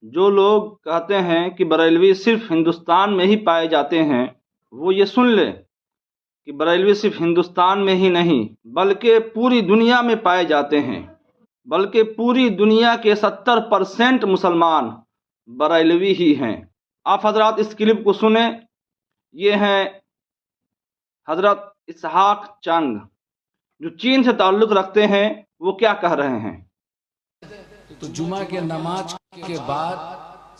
जो लोग कहते हैं कि बरेलवी सिर्फ हिंदुस्तान में ही पाए जाते हैं, वो ये सुन ले कि बरेलवी सिर्फ हिंदुस्तान में ही नहीं बल्कि पूरी दुनिया में पाए जाते हैं। बल्कि पूरी दुनिया के 70% मुसलमान बरेलवी ही हैं। आप हजरात इस क्लिप को सुने। ये हैं हजरत इसहाक चंग, जो चीन से ताल्लुक़ रखते हैं। वो क्या कह रहे हैं। तो जुमा के नमाज के बाद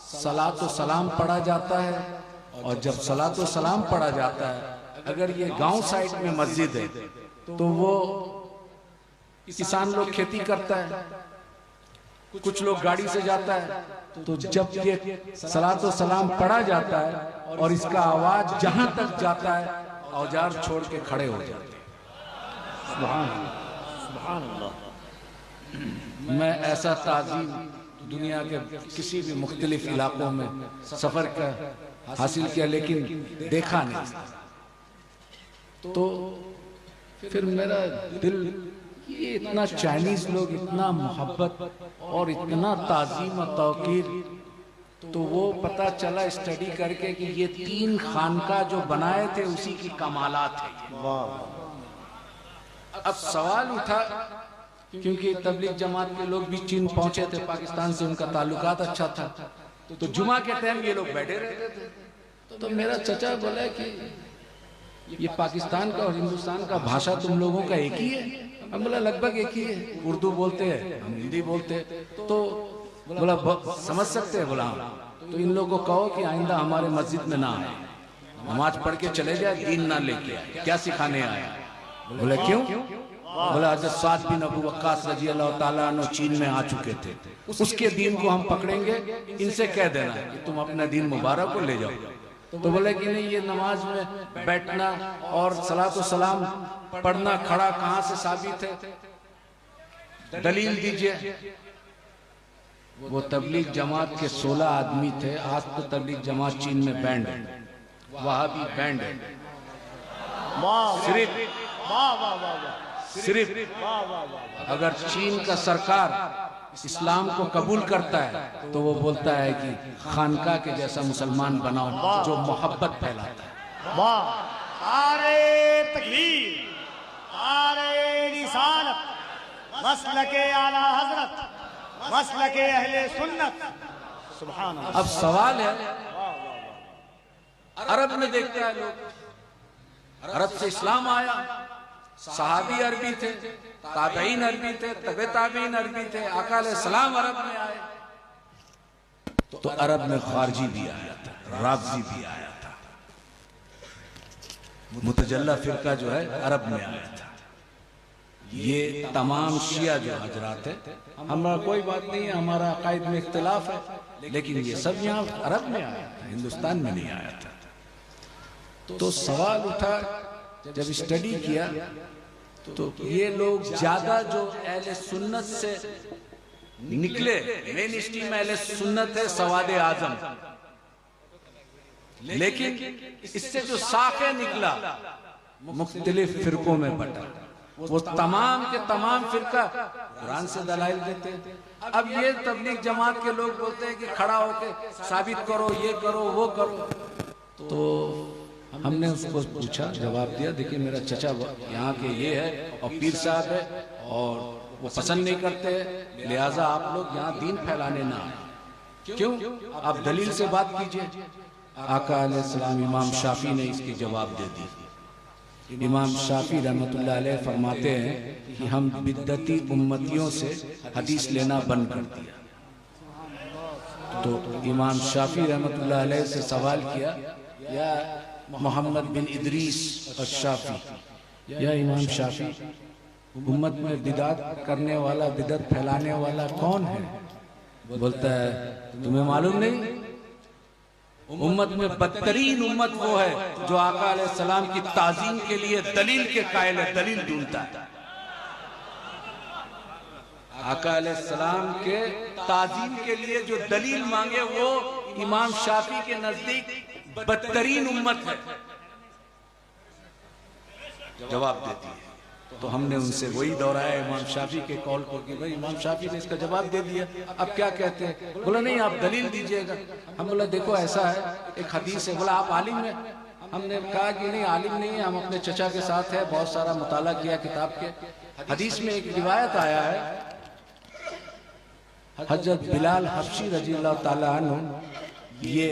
सलातो सलाम पढ़ा जाता है, और जब सलातो सलाम पढ़ा जाता है, अगर ये गांव साइड में मस्जिद है तो वो किसान लोग खेती करता है, कुछ लोग गाड़ी से जाता है, तो जब ये सलातो सलाम पढ़ा जाता है और इसका आवाज जहां तक जाता है, औजार छोड़ के खड़े हो जाते हैं। सुभान अल्लाह। मैं ऐसा ताज़ीम दुनिया के किसी भी मुख्तलिफ इलाकों में सफर कर हासिल किया, लेकिन देखा नहीं। तो फिर मेरा दिल, ये इतना चाइनीज लोग इतना मोहब्बत और इतना ताज़ीम और तौकीर, तो वो पता चला स्टडी करके कि ये 3 खानका जो बनाए थे उसी की कमालात है। अब सवाल उठा, क्योंकि तबलीग जमात के लोग भी चीन पहुंचे थे, पाकिस्तान से उनका ताल्लुकात अच्छा था, तो जुमा के टाइम ये लोग बैठे रहते थे। तो मेरा चचा बोला कि ये पाकिस्तान का और हिंदुस्तान का भाषा तुम लोगों का एक ही है। हम बोला लगभग एक ही है, उर्दू बोलते हैं, हम हिंदी बोलते हैं। तो बोला समझ सकते हैं। बोला तो इन लोगों को कहो कि आइंदा हमारे मस्जिद में ना आए, नमाज पढ़ के चले जाए, दीन ना लेके आए। क्या सिखाने आया? बोले क्यों? बोला हज़रत साद बिन अबू वक्कास रजी अल्लाह ताला अन्हु चीन में आ चुके थे, उसके दीन को हम पकड़ेंगे, इनसे कह देना कि तुम अपना दीन मुबारक को ले जाओ। तो बोले कि नहीं, ये नमाज में बैठना और सलात व सलाम पढ़ना खड़ा कहाँ से साबित है? दलील दीजिए। वो तबलीग जमात के 16 आदमी थे। आज तो तबलीग जमात चीन में बैंड है, वहाबी बैंड है। सिर्फ अगर चीन का सरकार इस्लाम को कबूल करता है तो वो बोलता है कि खानका के जैसा मुसलमान बनाओ जो मोहब्बत फैलाता है। नारे तकबीर, नारे रिसालत, मसलके आला हजरत, मसलके अहले सुन्नत। सुभान अल्लाह। अब सवाल है, अरब में देखता है लोग, अरब से इस्लाम आया, सहाबी अरबी थे, ताबईन अरबी थे, तबे ताबईन अरबी थे, आका अलैहिस्सलाम अरब में आए। तो अरब में खारजी भी आया था, राफजी भी आया था, मुतजल्ला फिरका जो है अरब में आया था। ये तमाम शिया जो हजरात है, हमारा कोई बात नहीं है, हमारा अकायद में इख्तिलाफ है, लेकिन ये सब यहाँ अरब में आया था, हिंदुस्तान में नहीं आया था। तो सवाल उठा, जब स्टडी किया तो ये लोग ज्यादा जो अहले सुन्नत से निकले, मेन स्ट्रीम अहले सुन्नत है सवादे आजम, लेकिन इससे जो साखे निकला मुख्तलिफ फिरकों में बटा। वो तमाम के तमाम फिरका कुरान से दलाइल देते हैं। अब ये तबलीग जमात के लोग बोलते हैं कि खड़ा होके साबित करो, ये करो, वो करो। तो हमने उसको पूछा, जवाब दिया, देखिए मेरा चचा यहाँ के ये है और पीर साहब है और वो पसंद नहीं करते, लिहाजा आप लोग यहाँ दीन फैलाने ना आए। क्यों? आप दलील से बात कीजिए। आका अलैहिस्सलाम इमाम शाफी ने इसकी जवाब दे दी। इमाम शाफी रहमतुल्लाह अलैह फरमाते हैं कि हम बिद्दती उम्मतियों से हदीस लेना बंद कर दिया। तो इमाम शाफी रहमतुल्लाह अलैह से सवाल किया, या मोहम्मद बिन इदरीस अश-शाफी, या इमाम शाफी, उम्मत में बिदात करने वाला, बिदत फैलाने वाला कौन है? बोलता है तुम्हें मालूम नहीं? उम्मत में बदतरीन उम्मत वो है जो आका अलैहिस्सलाम की ताज़ीम के लिए दलील के कायल है, दलील ढूंढता है। आका अलैहिस्सलाम के ताज़ीम के लिए जो दलील मांगे वो इमाम शाफी के नजदीक बदतरीन उम्मत है। जवाब देती है। तो हमने उनसे वही दोहराया इमाम शाफी के कौल को कि भाई इमाम शाफी ने इसका जवाब दे दिया, अब क्या कहते हैं? बोला नहीं आप दलील दीजिएगा। हम बोला देखो ऐसा है, एक हदीस है। बोला आप आलिम हैं? हमने कहा कि नहीं आलिम नहीं है, हम अपने चचा के साथ है, बहुत सारा मुताला किया किताब के। हदीस में एक रिवायत आया है, हजरत बिलाल हबशी रजी अल्लाह ताला अन्हु ये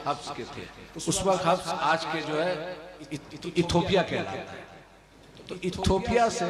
हब्स के थे। उस वक्त हब्स आज के जो है इथोपिया कहलाता है। तो इथोपिया से